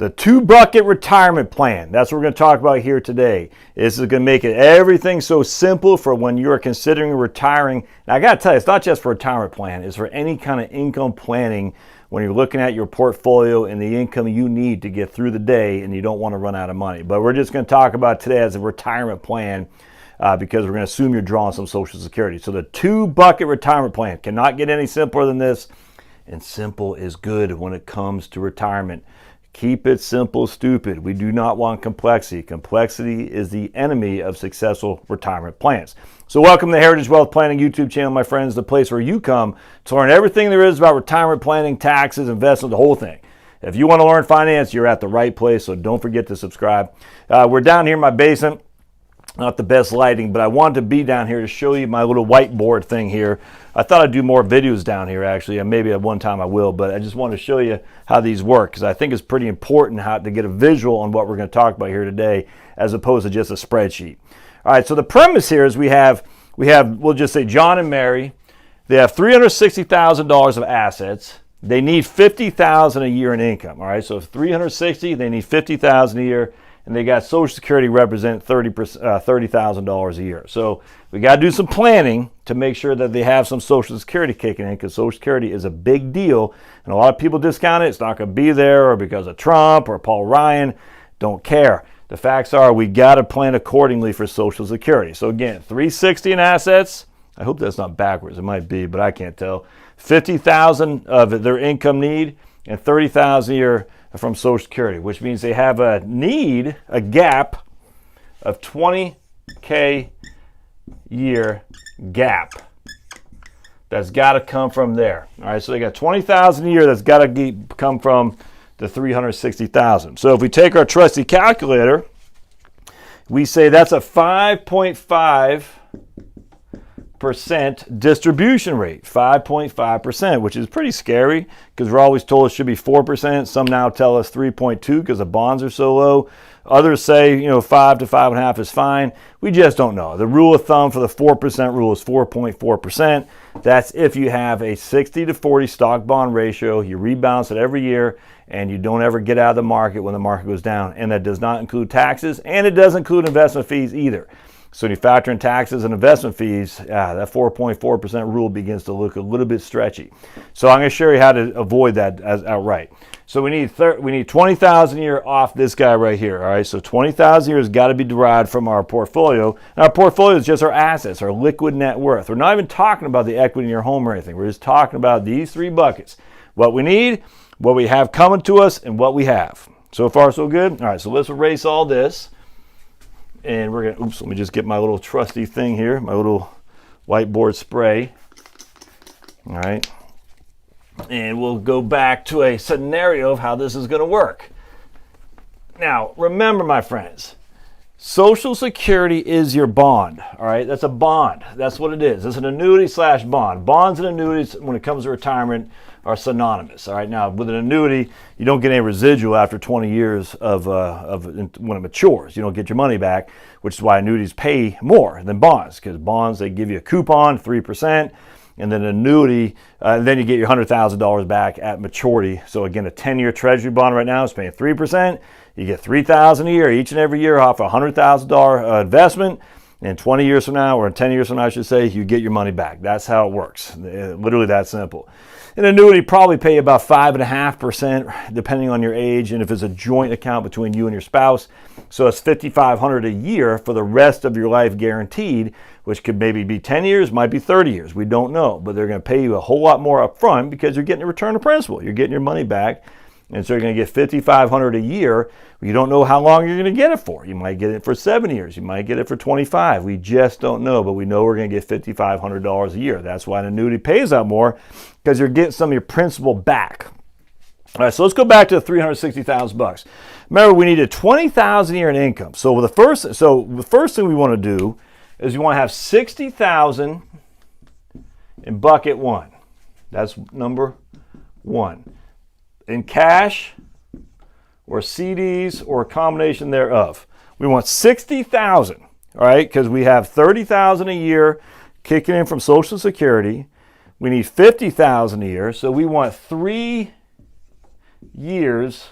The 2-bucket retirement plan. That's what we're going to talk about here today. This is going to make everything so simple for when you're considering retiring. And I got to tell you, it's not just for retirement plan. It's for any kind of income planning when you're looking at your portfolio and the income you need to get through the day and you don't want to run out of money. But we're just going to talk about today as a retirement plan because we're going to assume you're drawing some Social Security. So the 2-bucket retirement plan cannot get any simpler than this. And simple is good when it comes to retirement. Keep it simple, stupid. We do not want complexity. Complexity is the enemy of successful retirement plans. So welcome to the Heritage Wealth Planning YouTube channel, my friends, the place where you come to learn everything there is about retirement planning, taxes, investment, the whole thing. If you want to learn finance, you're at the right place, so don't forget to subscribe. We're down here in my basement. Not the best lighting, but I wanted to be down here to show you my little whiteboard thing here. I thought I'd do more videos down here, actually, and maybe at one time I will, but I just want to show you how these work because I think it's pretty important how to get a visual on what we're going to talk about here today as opposed to just a spreadsheet. All right, so the premise here is we have we'll just say John and Mary. They have $360,000 of assets. They need $50,000 a year in income. All right, so if $360,000, they need $50,000 a year. And they got Social Security represent $30,000 a year. So we got to do some planning to make sure that they have some Social Security kicking in because Social Security is a big deal. And a lot of people discount it. It's not going to be there or because of Trump or Paul Ryan. Don't care. The facts are we got to plan accordingly for Social Security. So again, $360,000 in assets. I hope that's not backwards. It might be, but I can't tell. $50,000 of their income need and $30,000 a year from Social Security, which means they have a gap of $20K year gap. That's got to come from there. All right, so they got $20,000 a year that's got to come from the $360,000. So if we take our trusty calculator, we say that's a 5.5% distribution rate, 5.5%, which is pretty scary because we're always told it should be 4%. Some now tell us 3.2 because the bonds are so low. Others say, 5 to 5.5 is fine. We just don't know. The rule of thumb for the 4% rule is 4.4%. That's if you have a 60 to 40 stock bond ratio, you rebalance it every year, and you don't ever get out of the market when the market goes down. And that does not include taxes, and it doesn't include investment fees either. So when you factor in taxes and investment fees, that 4.4% rule begins to look a little bit stretchy. So I'm going to show you how to avoid that as outright. So we need $20,000 a year off this guy right here. All right, so $20,000 a year has got to be derived from our portfolio. And our portfolio is just our assets, our liquid net worth. We're not even talking about the equity in your home or anything. We're just talking about these 3 buckets: what we need, what we have coming to us, and what we have. So far, so good. All right, so let's erase all this. And we're going to, let me just get my little trusty thing here, my little whiteboard spray. All right. And we'll go back to a scenario of how this is going to work. Now, remember, my friends, Social Security is your bond. All right. That's a bond. That's what it is. It's an annuity / bond. Bonds and annuities, when it comes to retirement, are synonymous. All right. Now, with an annuity, you don't get any residual after 20 years of when it matures. You don't get your money back, which is why annuities pay more than bonds, because bonds, they give you a coupon, 3%, and then annuity, then you get your $100,000 back at maturity. So again, a 10-year Treasury bond right now is paying 3%. You get $3,000 a year each and every year off a $100,000 investment. And 20 years from now, or 10 years from now, I should say, you get your money back. That's how it works. Literally that simple. An annuity probably pay about 5.5% depending on your age and if it's a joint account between you and your spouse. So it's $5,500 a year for the rest of your life guaranteed, which could maybe be 10 years, might be 30 years. We don't know, but they're going to pay you a whole lot more up front because you're getting a return of principal. You're getting your money back. And so you're going to get $5,500 a year. You don't know how long you're going to get it for. You might get it for 7 years. You might get it for 25. We just don't know, but we know we're going to get $5,500 a year. That's why an annuity pays out more, because you're getting some of your principal back. All right, so let's go back to the $360,000. Remember, we needed $20,000 a year in income. So the first thing we want to do is we want to have $60,000 in bucket 1. That's number 1. In cash or CDs or a combination thereof. We want $60,000, all right, because we have $30,000 a year kicking in from Social Security. We need $50,000 a year, so we want 3 years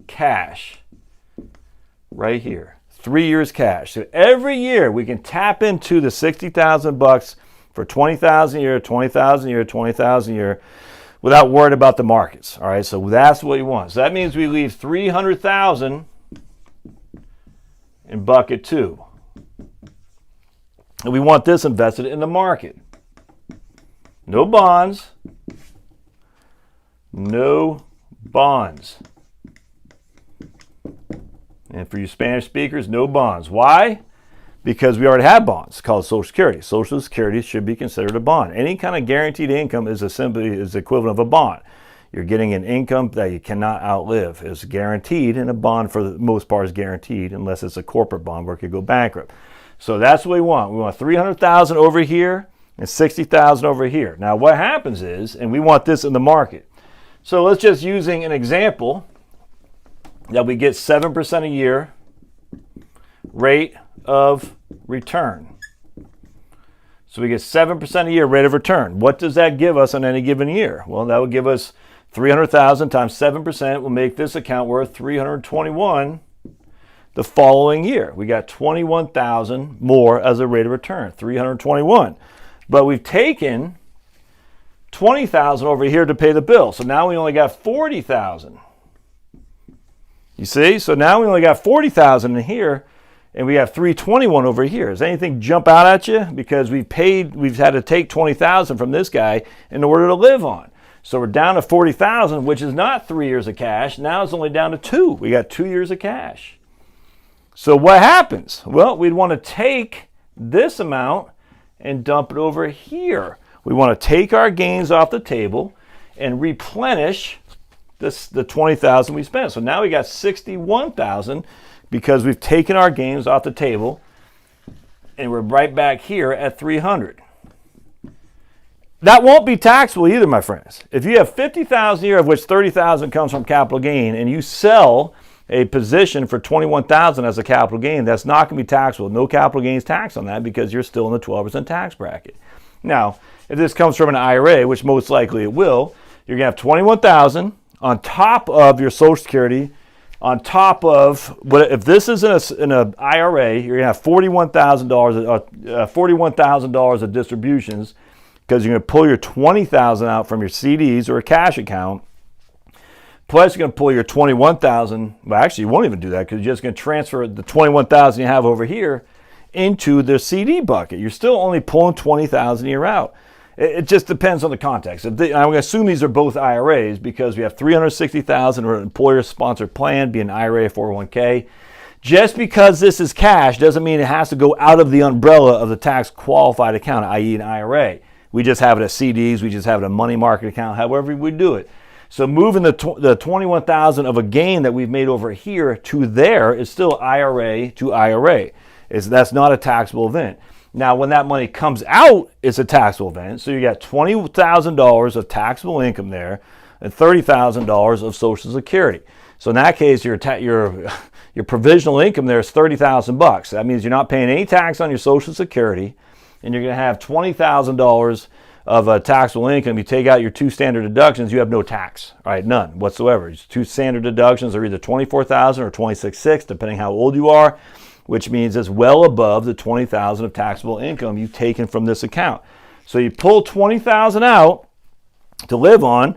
cash right here. 3 years cash. So every year we can tap into the 60,000 bucks for 20,000 a year, 20,000 a year, 20,000 a year without worrying about the markets. All right, so that's what we want. So that means we leave 300,000 in bucket 2. And we want this invested in the market. No bonds. No bonds. And for you Spanish speakers, no bonds. Why? Because we already have bonds. It's called Social Security. Social Security should be considered a bond. Any kind of guaranteed income is the equivalent of a bond. You're getting an income that you cannot outlive. It's guaranteed, and a bond for the most part is guaranteed unless it's a corporate bond where it could go bankrupt. So that's what we want. We want 300,000 over here and 60,000 over here. Now what happens is, and we want this in the market. So let's just using an example that we get 7% a year rate of return. So we get 7% a year rate of return. What does that give us on any given year? Well, that would give us 300,000 times 7% will make this account worth 321 the following year. We got 21,000 more as a rate of return, 321. But we've taken 20,000 over here to pay the bill. So now we only got 40,000. You see? So now we only got 40,000 in here, and we have 321 over here. Does anything jump out at you? Because we've had to take 20,000 from this guy in order to live on. So we're down to 40,000, which is not 3 years of cash. Now it's only down to 2. We got 2 years of cash. So what happens? Well, we'd want to take this amount and dump it over here. We want to take our gains off the table and replenish the 20,000 we spent. So now we got 61,000 because we've taken our gains off the table, and we're right back here at 300. That won't be taxable either, my friends. If you have 50,000 a year, of which 30,000 comes from capital gain, and you sell a position for 21,000 as a capital gain, that's not going to be taxable. No capital gains tax on that because you're still in the 12% tax bracket. Now, if this comes from an IRA, which most likely it will, you're going to have 21,000 on top of your Social Security, on top of what if this is in an IRA, you're going to have $41,000 of distributions because you're going to pull your 20,000 out from your CDs or a cash account. Plus, you're going to pull your 21,000. Well, actually, you won't even do that because you're just going to transfer the 21,000 you have over here into the CD bucket. You're still only pulling 20,000 a year out. It just depends on the context. I'm going to assume these are both IRAs because we have 360,000 or an employer-sponsored plan, be an IRA, 401k. Just because this is cash doesn't mean it has to go out of the umbrella of the tax-qualified account, i.e. an IRA. We just have it as CDs. We just have it a money market account, however we do it. So moving the 21,000 of a gain that we've made over here to there is still IRA to IRA. That's not a taxable event. Now, when that money comes out, it's a taxable event. So you got $20,000 of taxable income there and $30,000 of Social Security. So in that case, your provisional income there is $30,000. That means you're not paying any tax on your Social Security, and you're going to have $20,000 of taxable income. You take out your two standard deductions, you have no tax. All right, none whatsoever. Two standard deductions are either $24,000 or $26,600, depending how old you are, which means it's well above the $20,000 of taxable income you've taken from this account. So you pull $20,000 out to live on.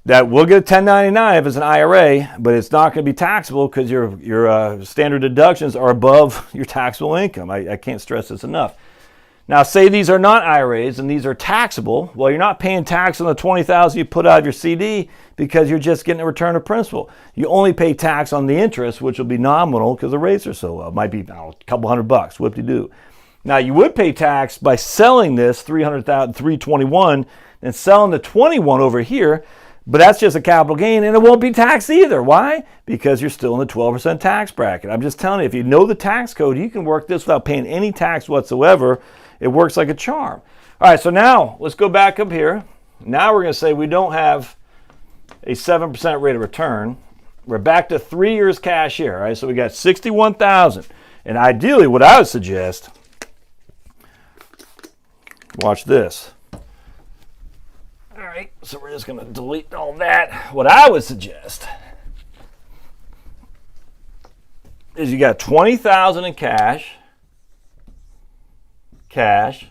That will get a 1099 if it's an IRA, but it's not going to be taxable because your standard deductions are above your taxable income. I can't stress this enough. Now, say these are not IRAs and these are taxable. Well, you're not paying tax on the $20,000 you put out of your CD because you're just getting a return of principal. You only pay tax on the interest, which will be nominal because the rates are so low. It might be a couple $100, whoop-de-doo. Now, you would pay tax by selling this $321 and selling the 21 over here, but that's just a capital gain and it won't be taxed either. Why? Because you're still in the 12% tax bracket. I'm just telling you, if you know the tax code, you can work this without paying any tax whatsoever. It works like a charm. All right, so now let's go back up here. Now we're going to say we don't have a 7% rate of return. We're back to 3 years cash here. All right, so we got 61,000. And ideally, what I would suggest, watch this. All right, so we're just going to delete all that. What I would suggest is you got $20,000 in cash,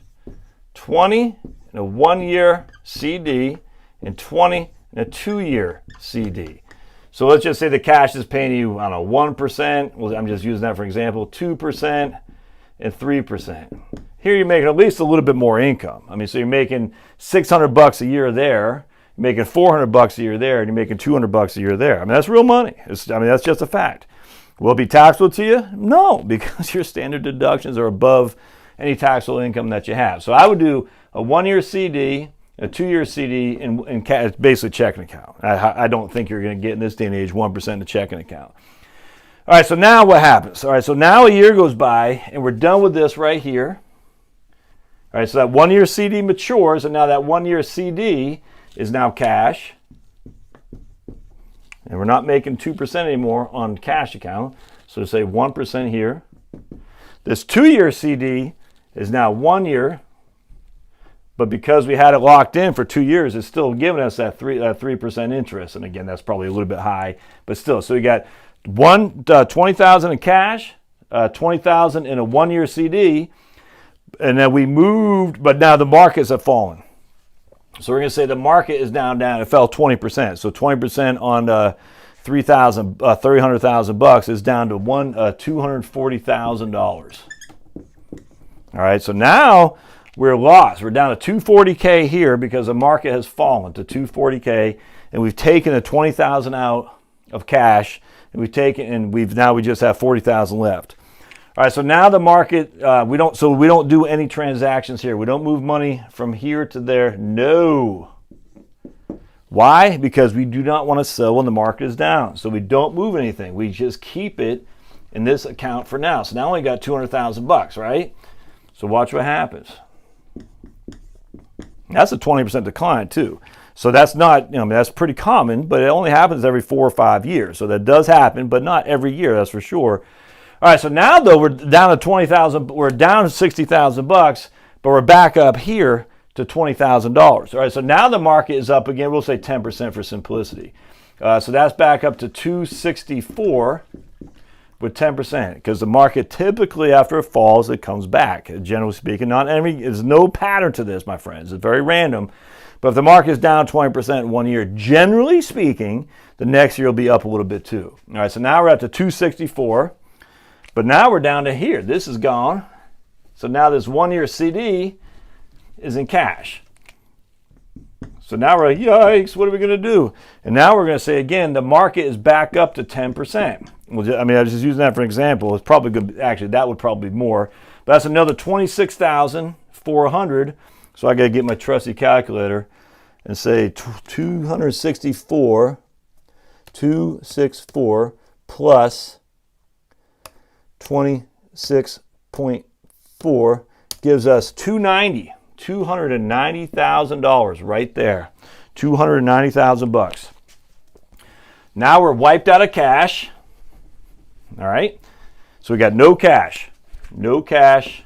20 in a 1-year CD, and 20 in a 2-year CD. So let's just say the cash is paying you, I don't know, 1%. Well, I'm just using that for example, 2% and 3%. Here you're making at least a little bit more income. I mean, so you're making $600 a year there, you're making $400 a year there, and you're making $200 a year there. I mean, that's real money. That's just a fact. Will it be taxable to you? No, because your standard deductions are above any taxable income that you have. So I would do a 1-year CD, a 2-year CD, and it's basically a checking account. I don't think you're going to get in this day and age 1% in a checking account. All right, so now what happens? All right, so now a year goes by, and we're done with this right here. All right, so that 1-year CD matures, and now that 1-year CD is now cash. And we're not making 2% anymore on cash account. So say 1% here. This 2-year CD is now 1 year. But because we had it locked in for 2 years, it's still giving us that 3% interest. And again, that's probably a little bit high, but still. So we got $20,000 in cash, $20,000 in a 1-year CD. And then we moved, but now the markets have fallen. So we're going to say the market is down. It fell 20%. So 20% on $300,000 is down to $240,000. All right. So now we're lost. We're down to $240K here because the market has fallen to $240K, and we've taken the $20,000 out of cash, and we just have $40,000 left. All right, so now the market, we don't do any transactions here. We don't move money from here to there. No. Why? Because we do not want to sell when the market is down. So we don't move anything. We just keep it in this account for now. So now we got $200,000, right? So watch what happens. That's a 20% decline too. So that's not, that's pretty common, but it only happens every 4 or 5 years. So that does happen, but not every year, that's for sure. All right, so now though we're down to $20,000, we're down to $60,000, but we're back up here to $20,000. All right, so now the market is up again. We'll say 10% for simplicity. So that's back up to 264 with 10%, because the market typically after it falls, it comes back. Generally speaking, there's no pattern to this, my friends. It's very random. But if the market is down 20% in 1 year, generally speaking, the next year will be up a little bit too. All right, so now we're at the 264. But now we're down to here. This is gone. So now this 1-year CD is in cash. So now we're like, yikes, what are we going to do? And now we're going to say again, the market is back up to 10%. Well, I was just using that for an example. It's probably good. Actually, that would probably be more. But that's another $26,400. So I got to get my trusty calculator and say 264 plus 26.4 gives us $290,000 right there. $290,000. Now we're wiped out of cash. All right. So we got no cash. No cash.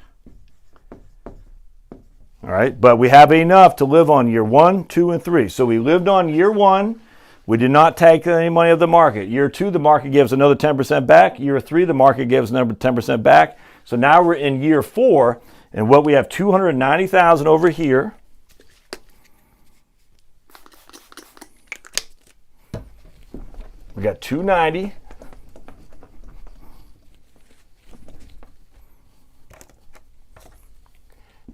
All right. But we have enough to live on year 1, 2, and 3. So we lived on year 1. We did not take any money of the market. Year 2, the market gives another 10% back. Year 3, the market gives another 10% back. So now we're in year 4, and what we have $290,000 over here. We got $290,000.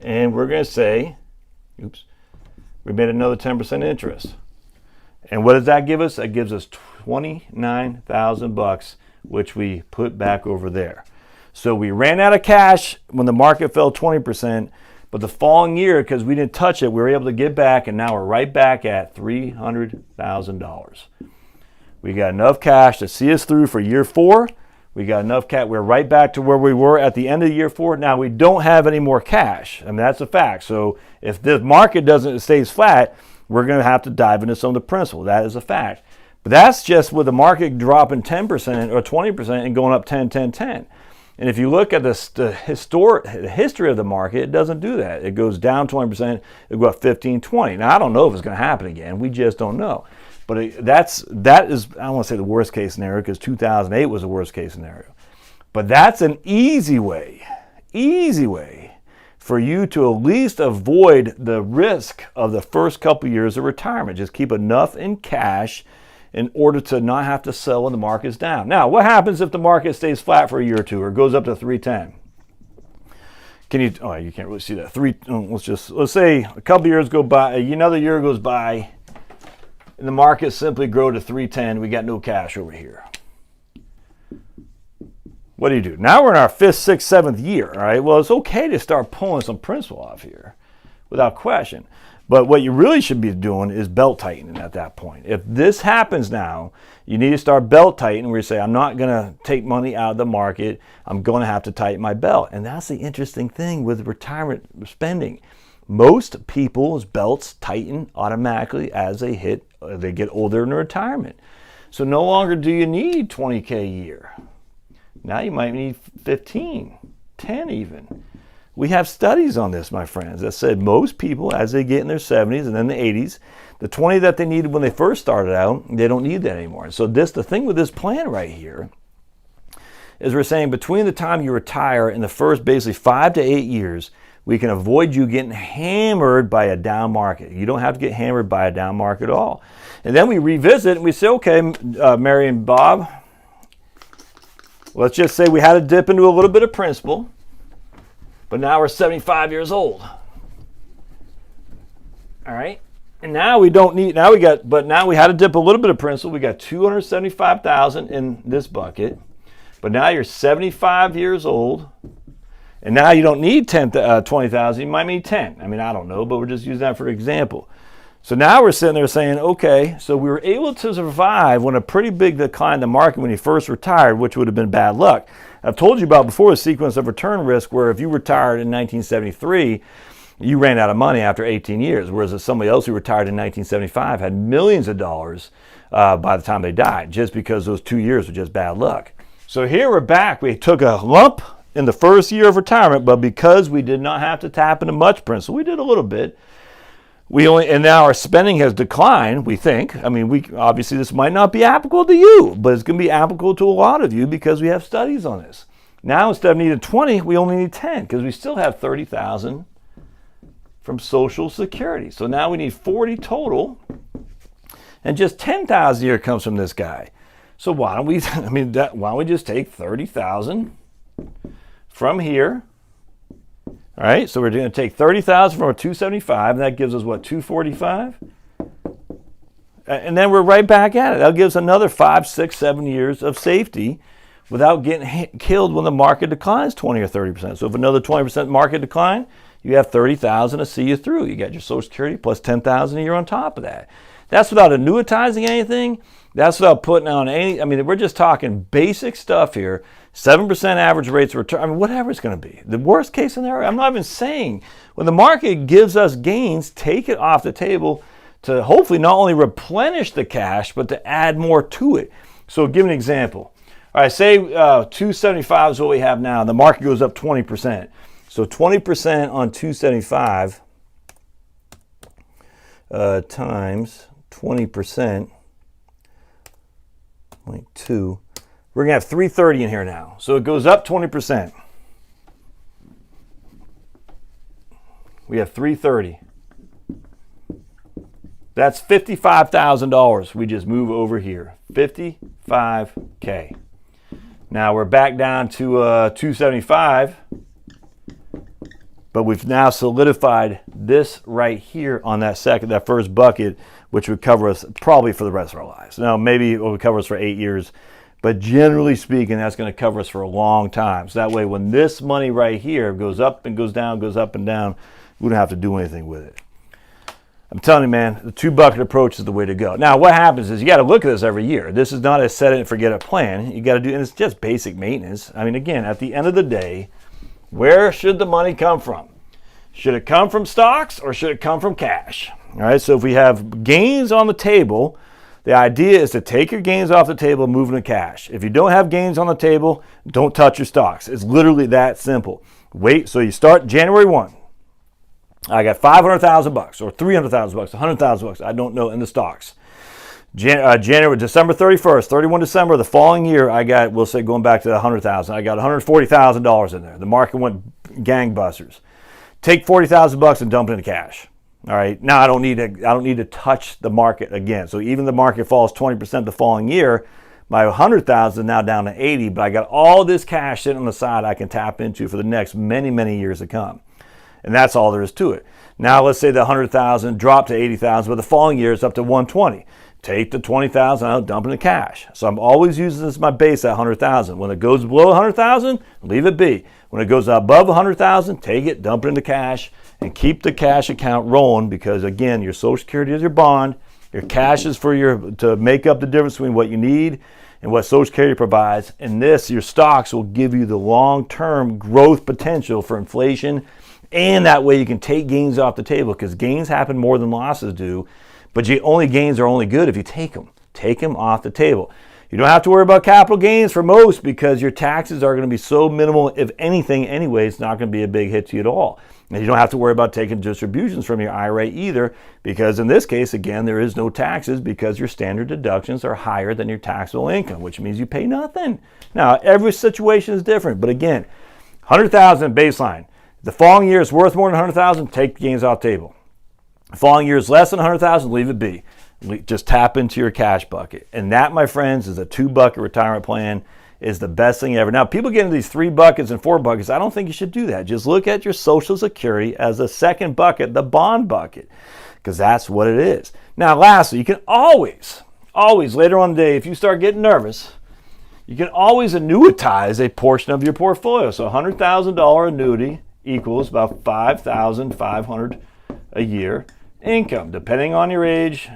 And we're going to say, we made another 10% interest. And what does that give us? That gives us $29,000, which we put back over there. So we ran out of cash when the market fell 20%, but the following year, because we didn't touch it, we were able to get back, and now we're right back at $300,000. We got enough cash to see us through for year 4. We got enough cash. We're right back to where we were at the end of year 4. Now we don't have any more cash. I mean, that's a fact. So if the market stays flat, we're going to have to dive into some of the principal. That is a fact. But that's just with the market dropping 10% or 20% and going up 10, 10, 10. And if you look at the history of the market, it doesn't do that. It goes down 20%, it goes up 15, 20. Now, I don't know if it's going to happen again. We just don't know. But that is, I don't want to say the worst case scenario, because 2008 was the worst case scenario. But that's an easy way for you to at least avoid the risk of the first couple years of retirement. Just keep enough in cash in order to not have to sell when the market's down. Now, what happens if the market stays flat for a year or two or goes up to 310? Can you? Oh, you can't really see that. Let's say a couple years go by, another year goes by, and the market simply grow to 310. We got no cash over here. What do? Now we're in our 5th, 6th, 7th year, all right? Well, it's okay to start pulling some principal off here, without question. But what you really should be doing is belt tightening at that point. If this happens now, you need to start belt tightening where you say, I'm not going to take money out of the market. I'm going to have to tighten my belt. And that's the interesting thing with retirement spending. Most people's belts tighten automatically as they get older in retirement. So no longer do you need 20K a year. Now you might need 15, 10 even. We have studies on this, my friends, that said most people, as they get in their 70s and then the 80s, the 20 that they needed when they first started out, they don't need that anymore. So the thing with this plan right here is we're saying between the time you retire and the first basically 5 to 8 years, we can avoid you getting hammered by a down market. You don't have to get hammered by a down market at all. And then we revisit and we say, okay, Mary and Bob, let's just say we had to dip into a little bit of principal, but now we're 75 years old. All right? And now we don't need, now we had to dip a little bit of principal. We got $275,000 in this bucket, but now you're 75 years old, and now you don't need 20,000, you might need 10. I mean, I don't know, but we're just using that for example. So now we're sitting there saying, okay, so we were able to survive when a pretty big decline in the market when you first retired, which would have been bad luck. I've told you about before the sequence of return risk where if you retired in 1973, you ran out of money after 18 years, whereas if somebody else who retired in 1975 had millions of dollars by the time they died, just because those 2 years were just bad luck. So here we're back. We took a lump in the first year of retirement, but because we did not have to tap into much principal, we did a little bit. And now our spending has declined, we think. I mean, obviously this might not be applicable to you, but it's going to be applicable to a lot of you because we have studies on this. Now instead of needing 20, we only need 10 because we still have 30,000 from Social Security. So now we need 40 total, and just 10,000 a year comes from this guy. So why don't we just take 30,000 from here? All right, so we're going to take 30,000 from our 275, and that gives us what, 245? And then we're right back at it. That gives another 5, 6, 7 years of safety without getting killed when the market declines 20 or 30%. So if another 20% market decline, you have 30,000 to see you through. You got your Social Security plus 10,000 a year on top of that. That's without annuitizing anything. That's without putting on any, I mean, we're just talking basic stuff here. 7% average rates of return, I mean, whatever it's going to be. The worst case scenario, I'm not even saying, when the market gives us gains, take it off the table to hopefully not only replenish the cash, but to add more to it. So give an example. All right, say 275 is what we have now. The market goes up 20%. So 20% on 275 times 20%, 0.2. We're going to have 330 in here now. So it goes up 20%. We have 330. That's $55,000. We just move over here. 55K. Now we're back down to 275. But we've now solidified this right here on that first bucket, which would cover us probably for the rest of our lives. Now, maybe it will cover us for 8 years, but generally speaking, that's going to cover us for a long time. So that way, when this money right here goes up and goes down, goes up and down, we don't have to do anything with it. I'm telling you, man, the 2-bucket approach is the way to go. Now, what happens is you got to look at this every year. This is not a set it and forget it plan. You got to do, and it's just basic maintenance. I mean, again, at the end of the day, where should the money come from? Should it come from stocks or should it come from cash? All right, so if we have gains on the table, the idea is to take your gains off the table and move them to cash. If you don't have gains on the table, don't touch your stocks. It's literally that simple. Wait, so you start January 1. I got $500,000 or $300,000, $100,000, I don't know, in the stocks. December 31st, 31 December, the following year, I got, we'll say going back to the 100,000, I got $140,000 in there. The market went gangbusters. Take 40,000 bucks and dump it into cash. All right. Now I don't need to touch the market again. So even the market falls 20% the following year, my 100,000 is now down to 80, but I got all this cash sitting on the side I can tap into for the next many, many years to come. And that's all there is to it. Now let's say the 100,000 dropped to 80,000, but the following year it's up to 120. Take the 20,000 out, dump it into cash. So I'm always using this as my base at 100,000. When it goes below 100,000, leave it be. When it goes above 100,000, take it, dump it into cash, and keep the cash account rolling, because again, your Social Security is your bond. Your cash is for to make up the difference between what you need and what Social Security provides. And this, your stocks, will give you the long-term growth potential for inflation, and that way you can take gains off the table, because gains happen more than losses do. But gains are only good if you take them. Take them off the table. You don't have to worry about capital gains for most, because your taxes are going to be so minimal. If anything, anyway, it's not going to be a big hit to you at all. And you don't have to worry about taking distributions from your IRA either, because in this case, again, there is no taxes, because your standard deductions are higher than your taxable income, which means you pay nothing. Now, every situation is different, but again, 100,000 baseline. The following year is worth more than 100,000, take the gains off the table. The following year is less than 100,000, leave it be. Just tap into your cash bucket. And that, my friends, is a 2-bucket retirement plan, is the best thing ever. Now, people get into these 3 buckets and 4 buckets. I don't think you should do that. Just look at your Social Security as the second bucket, the bond bucket, because that's what it is. Now, lastly, you can always later on in the day, if you start getting nervous, you can always annuitize a portion of your portfolio. So $100,000 annuity equals about $5,500 a year income, depending on your age,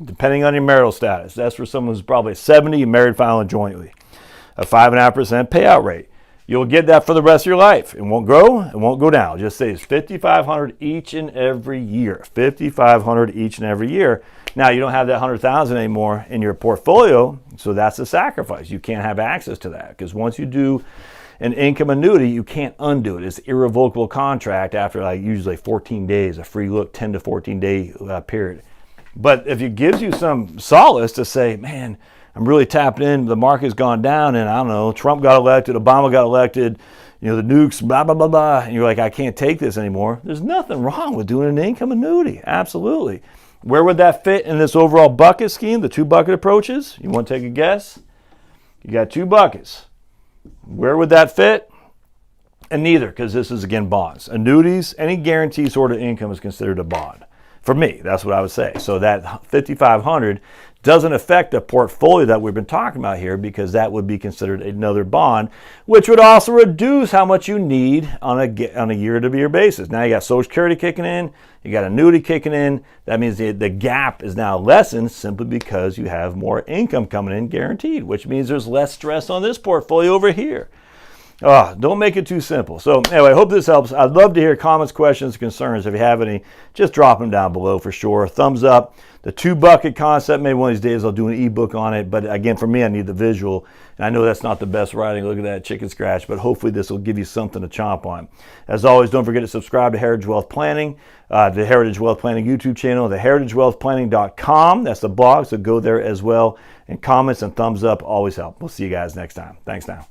depending on your marital status. That's for someone who's probably 70 and married, filing jointly. A 5.5% payout rate. You'll get that for the rest of your life. It won't grow, it won't go down. Just say it's $5,500 each and every year. $5,500 each and every year. Now, you don't have that $100,000 anymore in your portfolio, so that's a sacrifice. You can't have access to that, because once you do an income annuity, you can't undo it. It's an irrevocable contract after usually 14 days, a free look 10 to 14 day period. But if it gives you some solace to say, man, I'm really tapped in, the market's gone down, and I don't know, Trump got elected, Obama got elected, the nukes, blah, blah, blah, blah, and you're like, I can't take this anymore. There's nothing wrong with doing an income annuity. Absolutely. Where would that fit in this overall bucket scheme, the 2-bucket approaches? You want to take a guess? You got 2 buckets. Where would that fit? And neither, because this is, again, bonds. Annuities, any guaranteed sort of income is considered a bond. For me, that's what I would say. So that $5,500 doesn't affect the portfolio that we've been talking about here, because that would be considered another bond, which would also reduce how much you need on a year-to-year basis. Now you got Social Security kicking in, you got annuity kicking in. That means the gap is now lessened simply because you have more income coming in guaranteed, which means there's less stress on this portfolio over here. Don't make it too simple. So anyway, I hope this helps. I'd love to hear comments, questions, concerns. If you have any, just drop them down below for sure. Thumbs up. The 2-bucket concept, maybe one of these days I'll do an ebook on it. But again, for me, I need the visual. And I know that's not the best writing. Look at that chicken scratch. But hopefully this will give you something to chomp on. As always, don't forget to subscribe to Heritage Wealth Planning, the Heritage Wealth Planning YouTube channel, the heritagewealthplanning.com. That's the blog, so go there as well. And comments and thumbs up always help. We'll see you guys next time. Thanks now.